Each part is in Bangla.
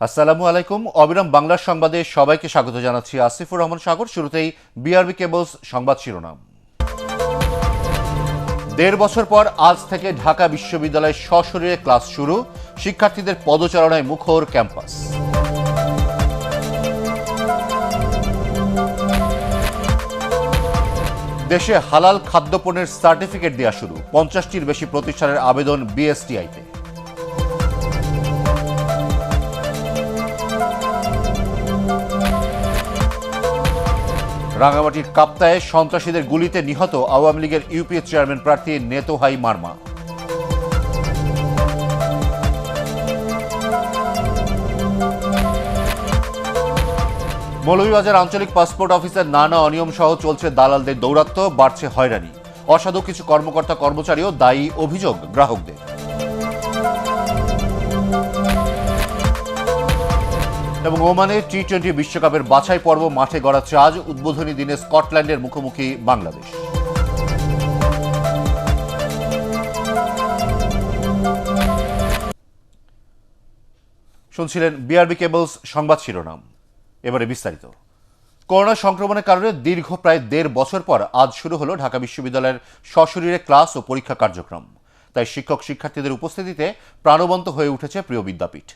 আসসালামু আলাইকুম। অবিরাম বাংলার সংবাদে সবাইকে স্বাগত জানাচ্ছি। আসিফুর রহমান সাগর। শুরুতেই বিআরবি কেবলস সংবাদ শিরোনাম। ১.৫ বছর পর আজ থেকে ঢাকা বিশ্ববিদ্যালয়ে সশরীরে ক্লাস শুরু, শিক্ষার্থীদের পদচারণায় মুখর ক্যাম্পাস। দেশে হালাল খাদ্যপণ্যের সার্টিফিকেট দেওয়া শুরু, ৫০টির বেশি প্রতিষ্ঠানের আবেদন বিএসটিআইতে। রাঙামাটির কাপ্তায়ে সন্ত্রাসীদের গুলিতে নিহত আওয়ামী লীগের ইউপিএ চেয়ারম্যান প্রার্থী নেতোহাই মারমা। মৌলভীবাজার আঞ্চলিক পাসপোর্ট অফিসের নানা অনিয়ম সহ চলছে দালালদের দৌরাত্ম্য, বাড়ছে হয়রানি। অসাধু কিছু কর্মকর্তা কর্মচারীও দায়ী, অভিযোগ গ্রাহকদের। এবং ওমানে টি-20 বিশ্বকাপের বাছাই পর্ব মাঠে গড়াচ্ছে আজ। উদ্বোধনী দিনে স্কটল্যান্ডের মুখোমুখি বাংলাদেশ। শুনছিলেন বিআরবি কেবলস সংবাদ শিরোনাম। এবারে বিস্তারিত। করোনা সংক্রমণের কারণে দীর্ঘ প্রায় ১.৫ বছর পর আজ শুরু হলো ঢাকা বিশ্ববিদ্যালয়ের সশরীরে ক্লাস ও পরীক্ষা কার্যক্রম। তাই শিক্ষক শিক্ষার্থীদের উপস্থিতিতে প্রাণবন্ত হয়ে উঠেছে প্রিয় বিদ্যাপীঠ।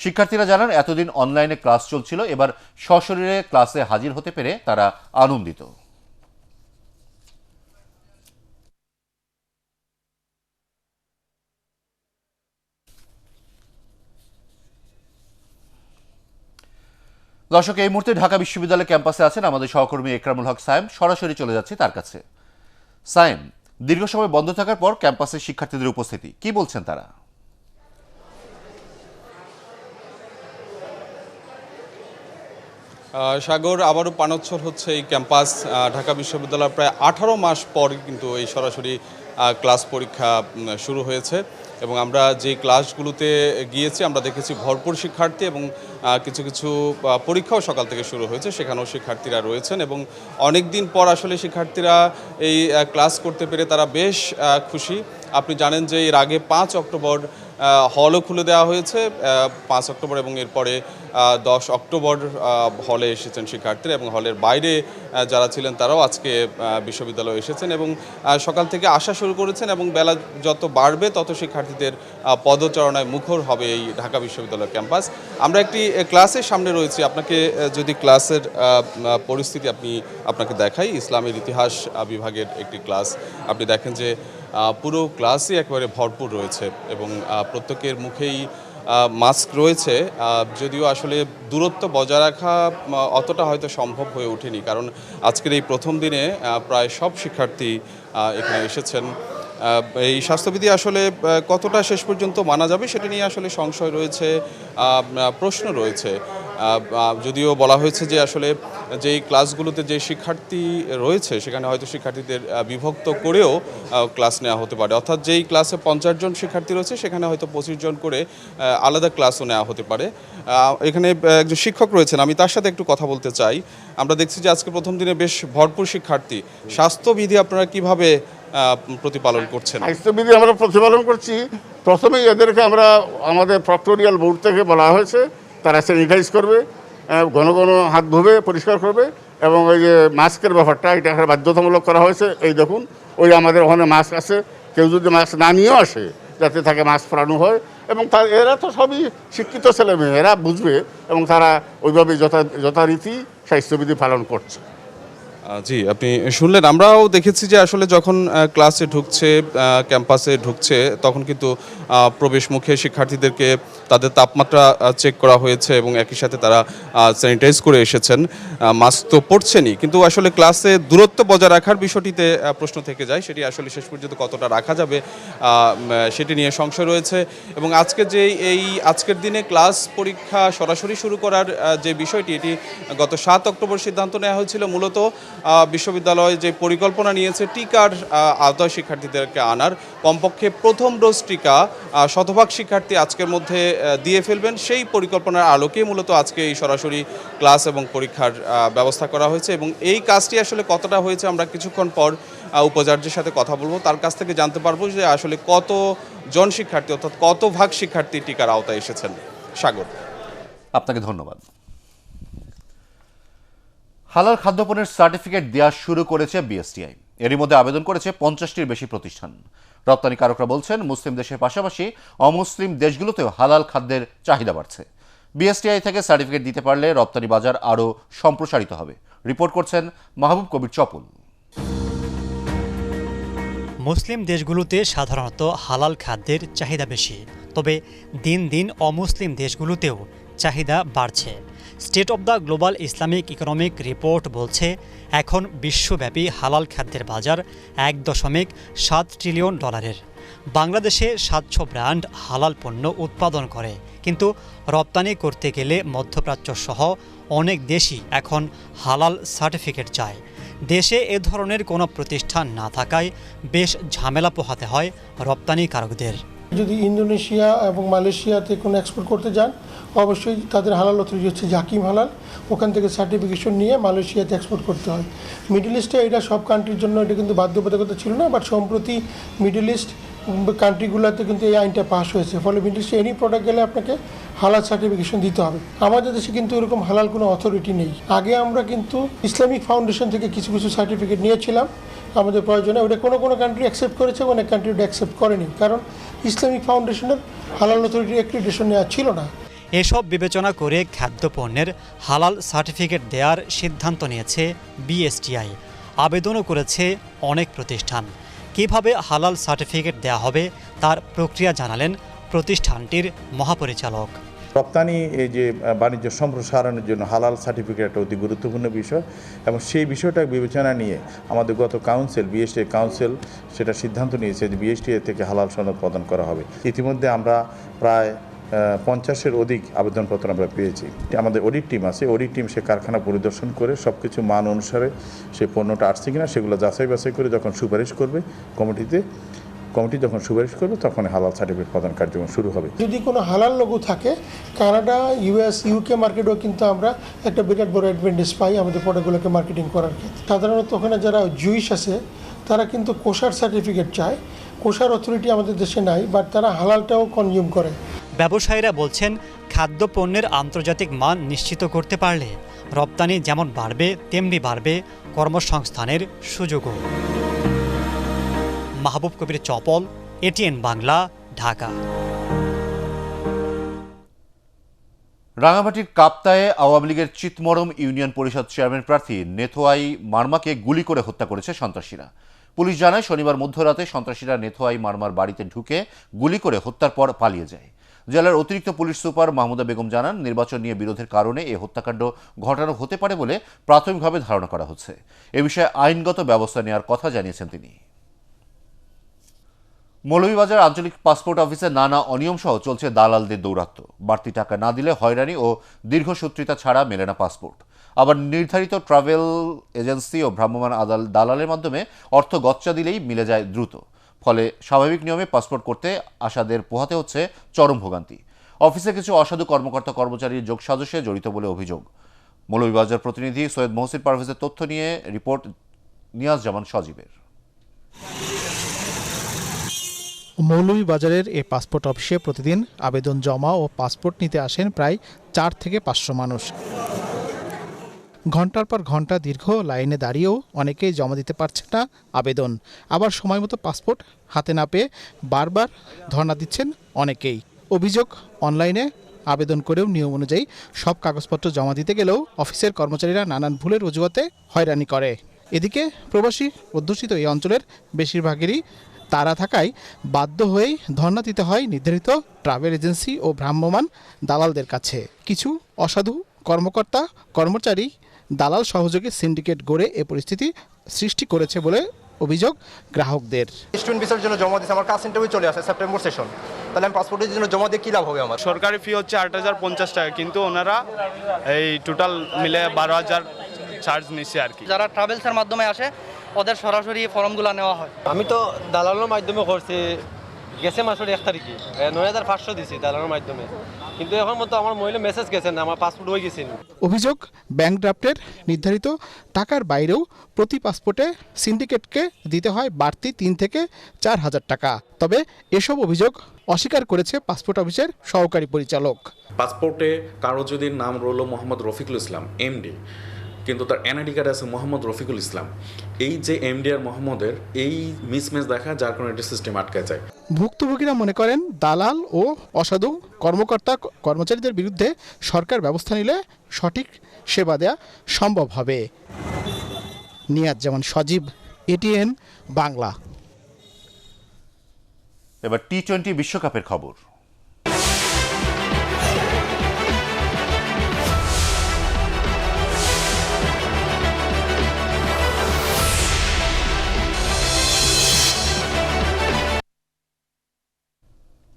শিক্ষার্থীরা জানান, এতদিন অনলাইনে ক্লাস চলছিল, এবার সশরীরে ক্লাসে হাজির হতে পেরে তারা আনন্দিত। দর্শক, এই মুহূর্তে ঢাকা বিশ্ববিদ্যালয় ক্যাম্পাসে আছেন আমাদের সহকর্মী একরামুল হক সায়েম। সরাসরি চলে যাচ্ছে তার কাছে। সায়েম, দীর্ঘ সময় বন্ধ থাকার পর ক্যাম্পাসে শিক্ষার্থীদের উপস্থিতি, কি বলছেন তারা? সাগর, আবারও পানোচ্ছর হচ্ছে এই ক্যাম্পাস। ঢাকা বিশ্ববিদ্যালয় প্রায় 18 মাস পর কিন্তু এই সরাসরি ক্লাস পরীক্ষা শুরু হয়েছে এবং আমরা যে ক্লাসগুলোতে গিয়েছি আমরা দেখেছি ভরপুর শিক্ষার্থী এবং কিছু কিছু পরীক্ষাও সকাল থেকে শুরু হয়েছে, সেখানেও শিক্ষার্থীরা রয়েছেন এবং অনেক দিন পর আসলে শিক্ষার্থীরা এই ক্লাস করতে পেরে তারা বেশ খুশি। আপনি জানেন যে এর আগে 5 অক্টোবর হলও খুলে দেওয়া হয়েছে, 5 অক্টোবর এবং এরপরে 10 অক্টোবর হলে এসেছেন শিক্ষার্থীরা এবং হলের বাইরে যারা ছিলেন তারাও আজকে বিশ্ববিদ্যালয়ে এসেছেন এবং সকাল থেকে আসা শুরু করেছেন এবং বেলা যত বাড়বে তত শিক্ষার্থীদের পদচারণায় মুখর হবে এই ঢাকা বিশ্ববিদ্যালয় ক্যাম্পাস। আমরা একটি ক্লাসের সামনে রয়েছি, আপনাকে যদি ক্লাসের পরিস্থিতি আপনাকে দেখাই। ইসলামের ইতিহাস বিভাগের একটি ক্লাস। আপনি দেখেন যে পুরো ক্লাসই একেবারে ভরপুর রয়েছে এবং প্রত্যেকের মুখেই মাস্ক রয়েছে, যদিও আসলে দূরত্ব বজায় রাখা অতটা হয়তো সম্ভব হয়ে ওঠেনি, কারণ আজকের এই প্রথম দিনে প্রায় সব শিক্ষার্থী এখানে এসেছেন। এই স্বাস্থ্যবিধি আসলে কতটা শেষ পর্যন্ত মানা যাবে সেটা নিয়ে আসলে সংশয় রয়েছে, প্রশ্ন রয়েছে। যদিও বলা হয়েছে যে আসলে যেই ক্লাসগুলোতে যে শিক্ষার্থী রয়েছে সেখানে হয়তো শিক্ষার্থীদের বিভক্ত করেও ক্লাস নেওয়া হতে পারে, অর্থাৎ যেই ক্লাসে 50 জন শিক্ষার্থী রয়েছে সেখানে হয়তো 25 জন করে আলাদা ক্লাসও নেওয়া হতে পারে। এখানে একজন শিক্ষক রয়েছেন, আমি তার সাথে একটু কথা বলতে চাই। আমরা দেখছি যে আজকে প্রথম দিনে বেশ ভরপুর শিক্ষার্থী। স্বাস্থ্যবিধি আপনারা কিভাবে প্রতিপালন করছেন? স্বাস্থ্যবিধি আমরা প্রতিপালন করছি। প্রথমেই এদেরকে আমরা আমাদের প্রক্টোরিয়াল বোর্ড থেকে বলা হয়েছে তারা স্যানিটাইজ করবে, ঘন ঘন হাত ধুবে, পরিষ্কার করবে এবং ওই যে মাস্কের ব্যাপারটা এটা বাধ্যতামূলক করা হয়েছে। এই দেখুন, ওই আমাদের ওখানে মাস্ক আছে, কেউ যদি মাস্ক না নিয়েও আসে যাতে তাকে মাস্ক পরানো হয় এবং এরা তো সবই শিক্ষিত ছেলেমেয়ে, এরা বুঝবে এবং তারা ওইভাবে যথারীতি স্বাস্থ্যবিধি পালন করছে। জি, আপনি শুনলেন। আমরাও দেখেছি যে আসলে যখন ক্লাসে ঢুকছে, ক্যাম্পাসে ঢুকছে, তখন কিন্তু প্রবেশ মুখে শিক্ষার্থীদেরকে তাদের তাপমাত্রা চেক করা হয়েছে এবং একই সাথে তারা স্যানিটাইজ করে এসেছেন। মাস্ক তো পরছেনই, কিন্তু আসলে ক্লাসে দূরত্ব বজায় রাখার বিষয়টিতে প্রশ্ন থেকে যায়, সেটি আসলে শেষ পর্যন্ত কতটা রাখা যাবে সেটি নিয়ে সংশয় রয়েছে। এবং আজকের দিনে ক্লাস পরীক্ষা সরাসরি শুরু করার যে বিষয়টি, এটি গত 7 অক্টোবর সিদ্ধান্ত নেওয়া হয়েছিল। মূলত বিশ্ববিদ্যালয় যে পরিকল্পনা নিয়েছে টিকার আওতায় শিক্ষার্থীদেরকে আনার, কমপক্ষে প্রথম ডোজ টিকা শতভাগ শিক্ষার্থী আজকের মধ্যে দিয়ে ফেলবেন, সেই পরিকল্পনার আলোকে মূলত আজকে এই সরাসরি ক্লাস এবং পরীক্ষার ব্যবস্থা করা হয়েছে। এবং এই কাজটি আসলে কতটা হয়েছে আমরা কিছুক্ষণ পর উপাচার্যের সাথে কথা বলবো, তার কাছ থেকে জানতে পারবো যে আসলে কত জন শিক্ষার্থী, অর্থাৎ কত ভাগ শিক্ষার্থী টিকার আওতায় এসেছেন। সাগর। আপনাকে ধন্যবাদ। হালাল খাদ্যপণ্যের সার্টিফিকেট দেওয়া শুরু করেছে বিএসটিআই। এরই মধ্যে আবেদন করেছে 50টির বেশি প্রতিষ্ঠান। রপ্তানিকারকরা বলছেন, মুসলিম দেশের পাশাপাশি অমুসলিম দেশগুলোতেও হালাল খাদ্যের চাহিদা বাড়ছে। বিএসটিআই থেকে সার্টিফিকেট দিতে পারলে রপ্তানি বাজার আরও সম্প্রসারিত হবে। রিপোর্ট করছেন মাহবুব কবির চপল। মুসলিম দেশগুলোতে সাধারণত হালাল খাদ্যের চাহিদা বেশি, তবে দিন দিন অমুসলিম দেশগুলোতেও চাহিদা বাড়ছে। State of the global Islamic economic report বলছে, এখন বিশ্বব্যাপী হালাল খাদ্যের বাজার $1.7 ট্রিলিয়ন। বাংলাদেশে 700 ব্র্যান্ড হালাল পণ্য উৎপাদন করে, কিন্তু রপ্তানি করতে গেলে মধ্যপ্রাচ্য সহ অনেক দেশই এখন হালাল সার্টিফিকেট চায়। দেশে এ ধরনের কোনো প্রতিষ্ঠান না থাকায় বেশ ঝামেলা পোহাতে হয় রপ্তানিকারকদের। যদি ইন্দোনেশিয়া এবং মালয়েশিয়াতে কোনো এক্সপোর্ট করতে যান, অবশ্যই তাদের হালাল অথরিটি হচ্ছে জাকিম হালাল, ওখান থেকে সার্টিফিকেশন নিয়ে মালয়েশিয়াতে এক্সপোর্ট করতে হয়। মিডল ইস্টে এটা সব কান্ট্রির জন্য এটা কিন্তু বাধ্যবাধকতা ছিল না, বাট সম্প্রতি মিডল ইস্ট কান্ট্রিগুলোতে কিন্তু এই আইনটা পাস হয়েছে। ফলে মিডল ইস্টে এনি প্রোডাক্ট গেলে আপনাকে হালাল সার্টিফিকেশন দিতে হবে। আমাদের দেশে কিন্তু এরকম হালাল কোনো অথরিটি নেই। আগে আমরা কিন্তু ইসলামিক ফাউন্ডেশন থেকে কিছু কিছু সার্টিফিকেট নিয়েছিলাম আমাদের প্রয়োজনে। ওটা কোনো কোনো কান্ট্রি অ্যাকসেপ্ট করেছে, অনেক কান্ট্রি ওটা অ্যাকসেপ্ট করেনি, কারণ ইসলামিক ফাউন্ডেশনের হালাল অথরিটির অ্যাক্রিডিটেশন নেওয়া ছিল না। এসব বিবেচনা করে খাদ্যপণ্যের হালাল সার্টিফিকেট দেওয়ার সিদ্ধান্ত নিয়েছে বিএসটিআই। আবেদনও করেছে অনেক প্রতিষ্ঠান। কিভাবে হালাল সার্টিফিকেট দেওয়া হবে তার প্রক্রিয়া জানালেন প্রতিষ্ঠানটির মহাপরিচালক। রপ্তানি এই যে বাণিজ্য সম্প্রসারণের জন্য হালাল সার্টিফিকেট একটা অতি গুরুত্বপূর্ণ বিষয়, এবং সেই বিষয়টা বিবেচনা নিয়ে আমাদের গত কাউন্সিল বিএসটিআই কাউন্সিল সেটা সিদ্ধান্ত নিয়েছে যে বিএসটিআই থেকে হালাল সনদ প্রদান করা হবে। ইতিমধ্যে আমরা প্রায় 50-এর অধিক আবেদনপত্র আমরা পেয়েছি। আমাদের অডিট টিম আছে, অডিট টিম সে কারখানা পরিদর্শন করে সব কিছু মান অনুসারে সেই পণ্যটা আসছে কিনা সেগুলো যাচাই বাছাই করে যখন সুপারিশ করবে কমিটি যখন সুপারিশ করবে তখন হালাল সার্টিফিকেট প্রদান কার্যক্রম শুরু হবে। যদি কোনো হালাল লোগো থাকে, কানাডা, ইউএস, ইউকে মার্কেটেও কিন্তু আমরা একটা বিরাট বড় অ্যাডভান্টেজ পাই আমাদের প্রোডাক্টগুলোকে মার্কেটিং করার ক্ষেত্রে। সাধারণত ওখানে যারা জুইশ আছে তারা কিন্তু কোষার সার্টিফিকেট চায়। কোষার অথরিটি আমাদের দেশে নাই, বাট তারা হালালটাও কনজিউম করে। ব্যবসায়ীরা বলছেন, খাদ্যপণ্যের আন্তর্জাতিক মান নিশ্চিত করতে পারলে রপ্তানি যেমন বাড়বে তেমনি বাড়বে কর্মসংস্থানের সুযোগও। মাহবুব কবির চপল, এটিএন বাংলা, ঢাকা। রাঙামাটির কাপ্তায়ে আওয়ামী লীগের চিতমরম ইউনিয়ন পরিষদ চেয়ারম্যান প্রার্থী নেথোয়াই মারমাকে গুলি করে হত্যা করেছে সন্ত্রাসীরা। পুলিশ জানায়, শনিবার মধ্যরাতে সন্ত্রাসীরা নেথোয়াই মারমার বাড়িতে ঢুকে গুলি করে হত্যার পর পালিয়ে যায়। জেলার অতিরিক্ত পুলিশ সুপার মাহমুদা বেগম জানান, নির্বাচন নিয়ে বিরোধের কারণে এই হত্যাকাণ্ড ঘটানো হতে পারে বলে প্রাথমিকভাবে ধারণা করা হচ্ছে। এ বিষয়ে আইনগত ব্যবস্থা নেওয়ার কথা জানিয়েছেন তিনি। মৌলভীবাজার আঞ্চলিক পাসপোর্ট অফিসে নানা অনিয়ম সহ চলছে দালালদের দৌরাত্ম্য। বাড়তি টাকা না দিলে হয়রানি ও দীর্ঘসূত্রিতা ছাড়া মেলে না পাসপোর্ট। আবার নির্ধারিত ট্রাভেল এজেন্সি ও ভ্রাম্যমাণ দালালের মাধ্যমে অর্থ গচ্চা দিলেই মিলে যায় দ্রুত। ফলে স্বাভাবিক নিয়মে পাসপোর্ট করতে আসাদের পোহাতে হচ্ছে চরম ভোগান্তি। অফিসে কিছু অসাধু কর্মকর্তা কর্মচারীর যোগসাজশে জড়িত বলে অভিযোগ। মৌলভীবাজার প্রতিনিধি সৈয়দ মহসিন পারভেজের তথ্য নিয়ে রিপোর্ট নিয়াজ জামান সজীবের। মৌলভীবাজারের এই পাসপোর্ট অফিসে প্রতিদিন আবেদন জমা ও পাসপোর্ট নিতে আসেন প্রায় 4 থেকে 500 মানুষ। ঘন্টার পর ঘন্টা দীর্ঘ লাইনে দাঁড়িয়েও অনেকেই জমা দিতে পারছে না আবেদন। আবার সময় মতো পাসপোর্ট হাতে না পেয়ে বারবার ধর্ণা দিচ্ছেন অনেকেই। অভিযোগ, অনলাইনে আবেদন করেও নিয়ম অনুযায়ী সব কাগজপত্র জমা দিতে গেলেও অফিসের কর্মচারীরা নানান ভুলের অজুহাতে হয়রানি করে। এদিকে প্রবাসী অধ্যুষিত এই অঞ্চলের বেশিরভাগেরই তারা থাকায় বাধ্য হয়েই ধর্ণা দিতে হয় নির্ধারিত ট্রাভেল এজেন্সি ও ভ্রাম্যমাণ দালালদের কাছে। কিছু অসাধু কর্মকর্তা কর্মচারী দালাল সহযোগে সিন্ডিকেট গড়ে এ পরিস্থিতি সৃষ্টি করেছে বলে অভিযোগ গ্রাহকদের। স্টুডেন্ট ভিসার জন্য জমা দিয়েছে, আমার কাজ ইন্টারভিউ চলে আসে সেপ্টেম্বর সেশন, তাহলে আমি পাসপোর্টের জন্য জমা দিয়ে কী লাভ হবে আমার? সরকারি ফি হচ্ছে 8,050 টাকা, কিন্তু ওনারা এই টোটাল মিলে 12,000 চার্জ নিচ্ছে আর কি। যারা ট্রাভেলসের মাধ্যমে আসে ওদের সরাসরি ফর্মগুলো নেওয়া হয়। আমি তো দালালের মাধ্যমে করছি গেছে মাসের 1 তারিখে 9500 দিছি দালানের মাধ্যমে, কিন্তু এখন মতো আমার মহিলা মেসেজ গেছেন আমার পাসপোর্ট হয়ে গেছে। অভিযোগ ব্যাংক ড্রাফটের নির্ধারিত টাকার বাইরেও প্রতি পাসপোর্টে সিন্ডিকেটকে দিতে হয় বাড়তি 3 থেকে 4 হাজার টাকা। তবে এসব অভিযোগ অস্বীকার করেছে পাসপোর্ট অফিসের সহকারী পরিচালক। পাসপোর্টে কারো যদি নাম রইল মোহাম্মদ রফিকুল ইসলাম এমডি, কিন্তু তার এনআইডি কার্ডে আছে মোহাম্মদ রফিকুল ইসলাম, এই যে এমডি আর মোহাম্মদের এই মিসম্যাচ দেখা যার কারণে এটি সিস্টেম আটকে যায়। ভুক্তভোগীরা মনে করেন দালাল ও অসাধু কর্মচারীদের বিরুদ্ধে সরকার ব্যবস্থা নিলে সঠিক সেবা দেয়া সম্ভব হবে। নিয়াজ জামান সজীব, এটিএন বাংলা। এবার টি-20 বিশ্বকাপের খবর।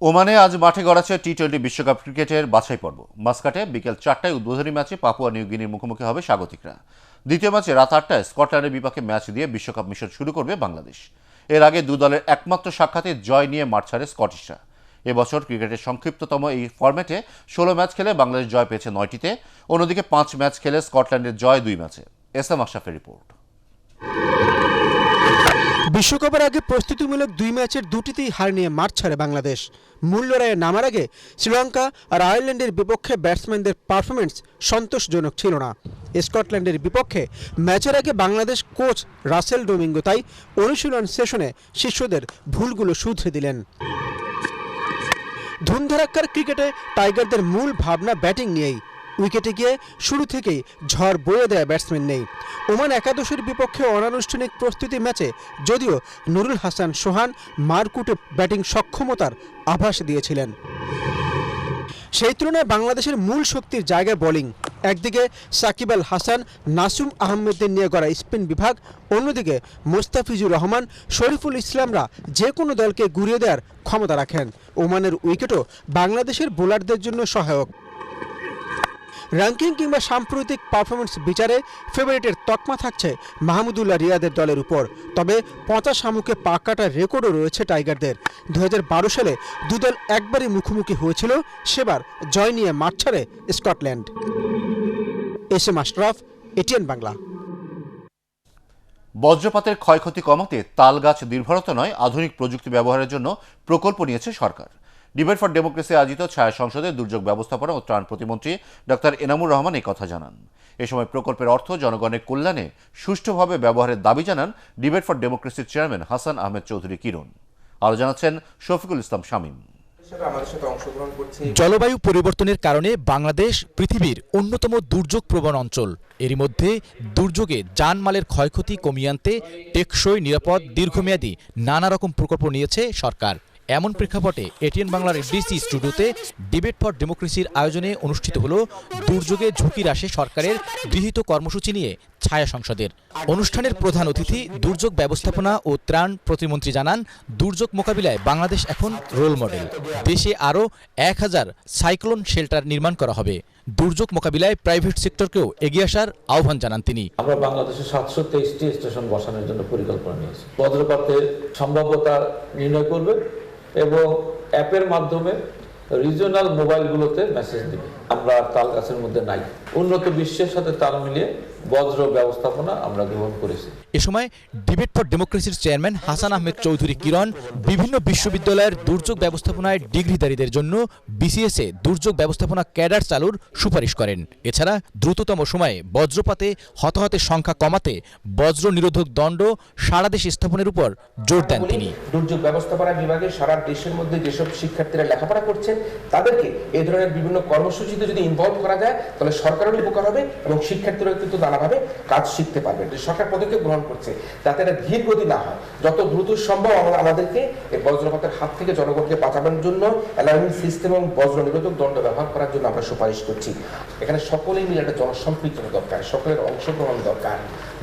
ওমানে আজ মাঠে গড়াচ্ছে টি-20 বিশ্বকাপ ক্রিকেটের বাছাই পর্ব। মাস্কাটে বিকেল 4টায় উদ্বোধনী ম্যাচে পাপুয়া নিউ গিনির মুখোমুখি হবে স্বাগতিকরা। দ্বিতীয় ম্যাচে রাত 8টায় স্কটল্যান্ডের বিপক্ষে ম্যাচ দিয়ে বিশ্বকাপ মিশন শুরু করবে বাংলাদেশ। এর আগে দু দলের একমাত্র সাক্ষাতে জয় নিয়ে মাঠ ছাড়ে স্কটিশরা। এবছর ক্রিকেটের সংক্ষিপ্ততম এই ফরম্যাটে 16 ম্যাচ খেলে বাংলাদেশ জয় পেয়েছে 9টিতে, অন্যদিকে 5 ম্যাচ খেলে স্কটল্যান্ডের জয় 2 ম্যাচে। এসএম আশরাফের রিপোর্ট। বিশ্বকাপের আগে প্রস্তুতিমূলক 2 ম্যাচের 2টিতেই হার নিয়ে মাঠ ছাড়ে বাংলাদেশ। মূল লড়াইয়ে নামার আগে শ্রীলঙ্কা আর আয়ারল্যান্ডের বিপক্ষে ব্যাটসম্যানদের পারফরমেন্স সন্তোষজনক ছিল না। স্কটল্যান্ডের বিপক্ষে ম্যাচের আগে বাংলাদেশ কোচ রাসেল ডোমিঙ্গো তাই অনুশীলন সেশনে শিষ্যদের ভুলগুলো শুধরে দিলেন। ধুমধারাক্কার ক্রিকেটে টাইগারদের মূল ভাবনা ব্যাটিং নিয়েই। উইকেটে গিয়ে শুরু থেকেই ঝড় বয়ে দেয়া ব্যাটসম্যান নেই। ওমান একাদশের বিপক্ষে অনানুষ্ঠানিক প্রস্তুতি ম্যাচে যদিও নুরুল হাসান সোহান মারকুটে ব্যাটিং সক্ষমতার আভাস দিয়েছিলেন, সেই তুলনায় বাংলাদেশের মূল শক্তির জায়গায় বোলিং। একদিকে সাকিব আল হাসান, নাসুম আহমেদদের নিয়ে গড়া স্পিন বিভাগ, অন্যদিকে মোস্তাফিজুর রহমান, শরীফুল ইসলামরা যে কোনো দলকে ঘুরিয়ে দেওয়ার ক্ষমতা রাখেন। ওমানের উইকেটও বাংলাদেশের বোলারদের জন্য সহায়ক। র্যাঙ্কিং কিংবা সাম্প্রতিক পারফরমেন্স বিচারে ফেভারিটের তকমা থাকছে মাহমুদুল্লাহ রিয়াদের দলের উপর। তবে 50 শামুকে পা কাটার রেকর্ডও রয়েছে টাইগারদের। 2012 সালে দুদল একবারই মুখোমুখি হয়েছিল, সেবার জয় নিয়ে মাঠ ছাড়ে Scotland. SM Ashraf, ATN Bangla. বজ্রপাতের ক্ষয়ক্ষতি কমাতে তাল গাছ নির্ভরতা নয়, আধুনিক প্রযুক্তি ব্যবহারের জন্য প্রকল্প নিয়েছে সরকার। ডিবেট ফর ডেমোক্রেসি আয়োজিত ছায়া সংসদে দুর্যোগ ব্যবস্থাপনা ও ত্রাণ প্রতিমন্ত্রী ডক্টর এনামুর রহমান এই কথা জানান। এ সময় প্রকল্পের অর্থ জনগণের কল্যাণে সুষ্ঠুভাবে ব্যবহারের দাবি জানান ডিবেট ফর ডেমোক্রেসির চেয়ারম্যান হাসান আহমেদ চৌধুরী কিরণ। আরও জানাচ্ছেন শফিকুল ইসলাম শামীম। জলবায়ু পরিবর্তনের কারণে বাংলাদেশ পৃথিবীর অন্যতম দুর্যোগ প্রবণ অঞ্চল। এরই মধ্যে দুর্যোগে জানমালের ক্ষয়ক্ষতি কমিয়ে আনতে টেকসই, নিরাপদ, দীর্ঘমেয়াদী নানা রকম প্রকল্প নিয়েছে সরকার। এমন প্রেক্ষাপটে এটিএন বাংলার ডিসি স্টুডিওতে ডিবেট ফর ডেমোক্রেসির আয়োজনে অনুষ্ঠিত হলো দুর্যোগে ঝুঁকি হ্রাসে সরকারের গৃহীত কর্মসূচি নিয়ে ছায়া সংসদের। অনুষ্ঠানের প্রধান অতিথি দুর্যোগ ব্যবস্থাপনা ও ত্রাণ প্রতিমন্ত্রী জানান, দুর্যোগ মোকাবিলায় বাংলাদেশ এখন রোল মডেল। দেশে আরও 1000 সাইক্লোন শেল্টার নির্মাণ করা হবে। দুর্যোগ মোকাবিলায় প্রাইভেট সেক্টরকেও এগিয়ে আসার আহ্বান জানান তিনি। আমরা বাংলাদেশে 723টি স্টেশন বসানোর জন্য পরিকল্পনা নিয়েছি। বজ্রপাতের সম্ভাব্যতা নির্ণয় করবে এবং অ্যাপের মাধ্যমে রিজিওনাল মোবাইলগুলোতে মেসেজ দিবে। আমরা তাল গাছের মধ্যে নাই, উন্নত বিশ্বের সাথে তাল মিলিয়ে বজ্র ব্যবস্থাপনা আমরা গ্রহণ করেছি। এ সময় ডিবেট ফর ডেমোক্রেসির চেয়ারম্যান হাসান আহমেদ চৌধুরী কিরণ বিভিন্ন বিশ্ববিদ্যালয়ের দুর্যোগ ব্যবস্থাপনায় ডিগ্রিধারীদের জন্য বিসিএসে দুর্যোগ ব্যবস্থাপনা ক্যাডার চালুর সুপারিশ করেন। এছাড়া দ্রুততম সময়ে বজ্রপাতে হতাহতের সংখ্যা কমাতে বজ্র নিরোধক দণ্ড সারা দেশে স্থাপনের উপর জোর দেন তিনি। দুর্যোগ ব্যবস্থাপনা বিভাগে সারা দেশের মধ্যে যেসব শিক্ষার্থীরা লেখাপড়া করছেন তাদেরকে এই ধরনের বিভিন্ন কর্মসূচিতে যদি ইনভলভ করা যায় তাহলে সরকারেরও উপকার হবে এবং শিক্ষার্থীরাও কিন্তু নানাভাবে কাজ শিখতে পারবে। সরকার পদক্ষেপ গ্রহণ করছে যাতে এটা ধীর গতি না হয়, যত দ্রুত সম্ভব আমাদেরকে এই বজ্রপাতের হাত থেকে জনগণকে বাঁচানোর জন্য অ্যালার্মিং সিস্টেম এবং বজ্র নিরোধক দণ্ড ব্যবহার করার জন্য আমরা সুপারিশ করছি। এখানে সকলেই মিলে একটা জনসম্পৃক্ততা দরকার, সকলের অংশগ্রহণ দরকার।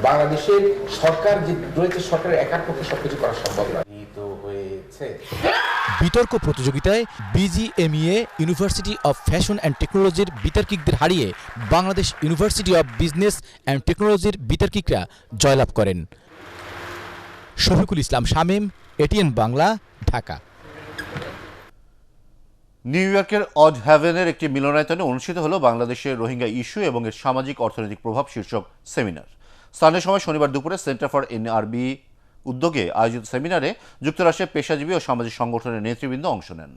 বাংলাদেশের সরকার যে রয়েছে, সরকারের একার পক্ষে সবকিছু করা সম্ভব নয়। বিতর্ক প্রতিযোগিতায় BGMEA university of fashion and টেকনোলজির বিতর্কিকদের হারিয়ে Bangladesh university of business and টেকনোলজির বিতর্কিকরা জয়লাভ করেন। শফিকুল ইসলাম শামীম, এটিএন বাংলা, ঢাকা। নিউ ইয়র্কের অড হ্যাভেনের একটি মিলনায়তনে অনুষ্ঠিত হলো বাংলাদেশের রোহিঙ্গা ইস্যু এবং এর সামাজিক অর্থনৈতিক প্রভাব শীর্ষক সেমিনার। স্থানীয় সময় শনিবার দুপুরে সেন্টার ফর এনআরবি উদ্যোগে আয়োজিত সেমিনারে যুক্তরাষ্ট্রের পেশাজীবী ও সামাজিক সংগঠনের নেতৃবৃন্দ অংশ নেন।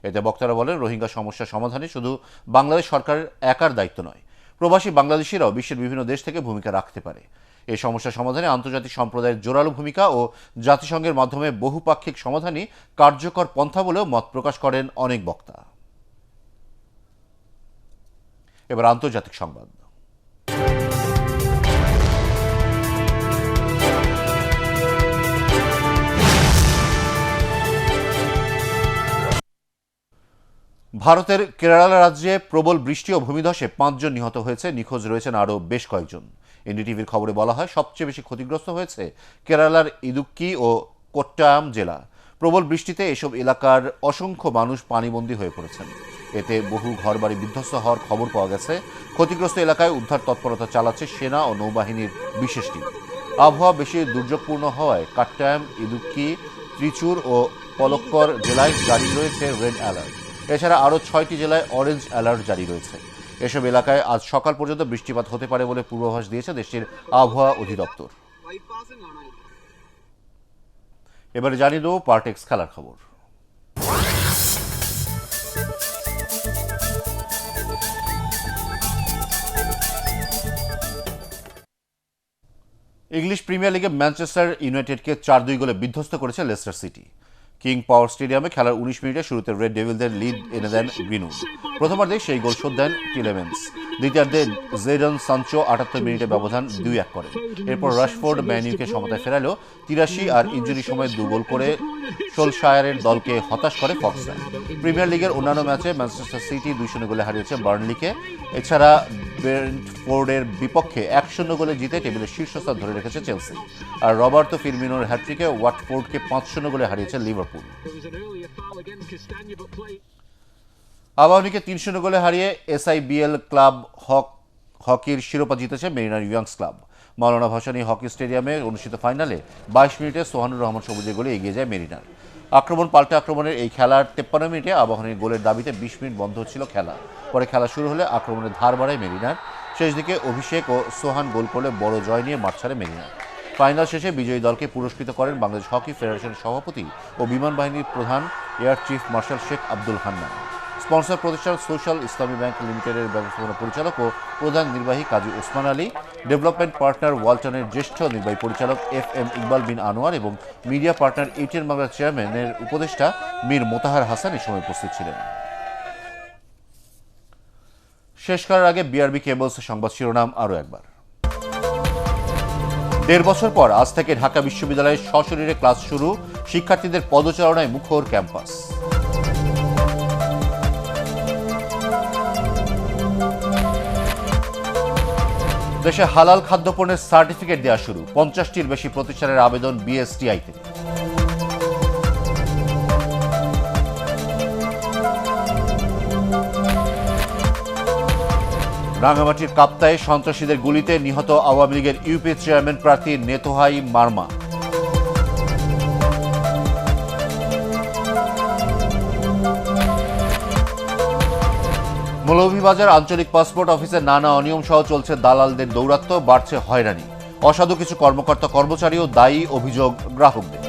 এতে বক্তারা বলেন, রোহিঙ্গা সমস্যা সমাধানে শুধু বাংলাদেশ সরকারের একার দায়িত্ব নয়, প্রবাসী বাংলাদেশিরাও বিশ্বের বিভিন্ন দেশ থেকে ভূমিকা রাখতে পারে। এই সমস্যা সমাধানে আন্তর্জাতিক সম্প্রদায়ের জোরালো ভূমিকা ও জাতিসংঘের মাধ্যমে বহুপাক্ষিক সমাধানই কার্যকর পন্থা বলেও মত প্রকাশ করেন অনেক বক্তা। এবার আন্তর্জাতিক সংবাদ। ভারতের কেরালা রাজ্যে প্রবল বৃষ্টি ও ভূমিধসে 5 জন নিহত হয়েছে, নিখোঁজ রয়েছেন আরও বেশ কয়েকজন। এনডিটিভির খবরে বলা হয়, সবচেয়ে বেশি ক্ষতিগ্রস্ত হয়েছে কেরালার ইদুক্কি ও কোট্টায়াম জেলা। প্রবল বৃষ্টিতে এসব এলাকার অসংখ্য মানুষ পানিবন্দী হয়ে পড়েছেন। এতে বহু ঘরবাড়ি বিধ্বস্ত হওয়ার খবর পাওয়া গেছে। ক্ষতিগ্রস্ত এলাকায় উদ্ধার তৎপরতা চালাচ্ছে সেনা ও নৌবাহিনীর বিশেষ টিম। আবহাওয়া বেশি দুর্যোগপূর্ণ হওয়ায় কাট্টায়াম, ইদুক্কি, ত্রিচুর ও পলক্কর জেলায় জারি রয়েছে রেড অ্যালার্ট। এছাড়া আরও 6টি জেলায় অরেঞ্জ অ্যালার্ট জারি রয়েছে। এসব এলাকায় আজ সকাল পর্যন্ত বৃষ্টিপাত হতে পারে বলে পূর্বাভাস দিয়েছে দেশটির আবহাওয়া অধিদপ্তর। এবারে জানিয়ে দেব পার্টেক্স খেলার খবর। ইংলিশ প্রিমিয়ার লিগে ম্যানচেস্টার ইউনাইটেডকে 4-2 গোলে বিধ্বস্ত করেছে লেস্টার সিটি। কিং পাওয়ার স্টেডিয়ামে খেলার 19 মিনিটে শুরুতে রেড ডেভিলদের লিড এনে দেন গ্রিনউড। প্রথমার্ধে সেই গোল শোধ দেন টিলেমেন্স। দ্বিতীয়ার্ধে জেডন সানচো 78 মিনিটে ব্যবধান 2-1 করেন। এরপর রাশফোর্ড ম্যানইউকে সমতায় ফেরালেও 83 আর ইনজুরি সময় 2 গোল করে সোলশায়ারের দলকে হতাশ করে ফক্সম্যান। প্রিমিয়ার লিগের অন্যান্য ম্যাচে ম্যানচেস্টার সিটি 2-0 গোলে হারিয়েছে বার্নলিকে। এছাড়া ব্রেন্টফোর্ডের বিপক্ষে 1-0 গোলে জিতে টেবিলের শীর্ষস্থান ধরে রেখেছে চেলসি। আর রবার্তো ফিরমিনোর হ্যাট্রিকে ওয়াটফোর্ডকে 5-0 গোলে হারিয়েছে লিভারপুল। আবাহনীকে 3-0 গোলে হারিয়ে এসআইবিএল ক্লাব হকির শিরোপা জিতেছে মেরিনার ইয়ংস ক্লাব। মাওলানা ভাসানী হকি স্টেডিয়ামে অনুষ্ঠিত ফাইনালে 22 মিনিটে সোহানুর রহমান সবুজের গোলে এগিয়ে যায় মেরিনার। আক্রমণ পাল্টা আক্রমণের এই খেলার 53 মিনিটে আবাহনীর গোলের দাবিতে 20 মিনিট বন্ধ হচ্ছিল খেলা। পরে খেলা শুরু হলে আক্রমণের ধার বাড়ায় মেরিনার। শেষ দিকে অভিষেক ও সোহান গোল করলে বড় জয় নিয়ে মাঠ ছাড়ে মেরিনার। ফাইনাল শেষে বিজয়ী দলকে পুরস্কৃত করেন বাংলাদেশ হকি ফেডারেশনের সভাপতি ও বিমান বাহিনীর প্রধান air chief marshal Sheikh Abdul Hannan. Sponsor প্রতিষ্ঠান সোশ্যাল ইসলামী ব্যাংক লিমিটেডের ব্যবস্থাপনা পরিচালক ও প্রধান নির্বাহী কাজী ওসমান আলী, ডেভেলপমেন্ট পার্টনার ওয়ালটনের জ্যেষ্ঠ নির্বাহী পরিচালক FM ইকবাল বিন আনোয়ার এবং মিডিয়া পার্টনার ATN বাংলার চেয়ারম্যানের উপদেষ্টা মীর মোতাহার হাসান এই সময় উপস্থিত ছিলেন। শেষ করার আগে BRB কেবলস সংবাদ শিরোনাম আরও একবার। 1.5 বছর পর আজ থেকে ঢাকা বিশ্ববিদ্যালয়ে সশরীরে ক্লাস শুরু, শিক্ষার্থীদের পদচারণায় মুখর ক্যাম্পাস। দেশে হালাল খাদ্যপণ্যের সার্টিফিকেট দেওয়া শুরু, 50টির বেশি প্রতিষ্ঠানের আবেদন BSTI-তে। রাঙ্গামাটির কাপ্তায়ে সন্ত্রাসীদের গুলিতে নিহত আওয়ামী লীগের ইউপি চেয়ারম্যান প্রার্থী নেতোহাই মার্মা। মৌলভীবাজার আঞ্চলিক পাসপোর্ট অফিসে নানা অনিয়ম সহ চলছে দালালদের দৌরাত্ম্য, বাড়ছে হয়রানি। অসাধু কিছু কর্মকর্তা কর্মচারীও দায়ী, অভিযোগ গ্রাহকদের।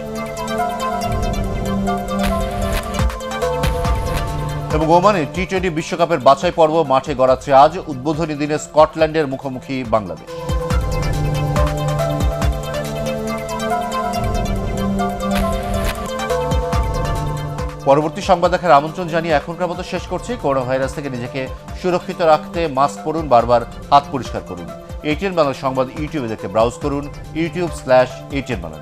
এবং ওমানে টি-20 বিশ্বকাপের বাছাই পর্ব মাঠে গড়াচ্ছে আজ। উদ্বোধনী দিনে স্কটল্যান্ডের মুখোমুখি বাংলাদেশ। পরবর্তী সংবাদ দেখার আমন্ত্রণ জানিয়ে এখনকার মতো শেষ করছি। করোনা ভাইরাস থেকে নিজেকে সুরক্ষিত রাখতে মাস্ক পরুন, বারবার হাত পরিষ্কার করুন। ATN বাংলা সংবাদ ইউটিউবে দেখতে ব্রাউজ করুন youtube/ATN বাংলা।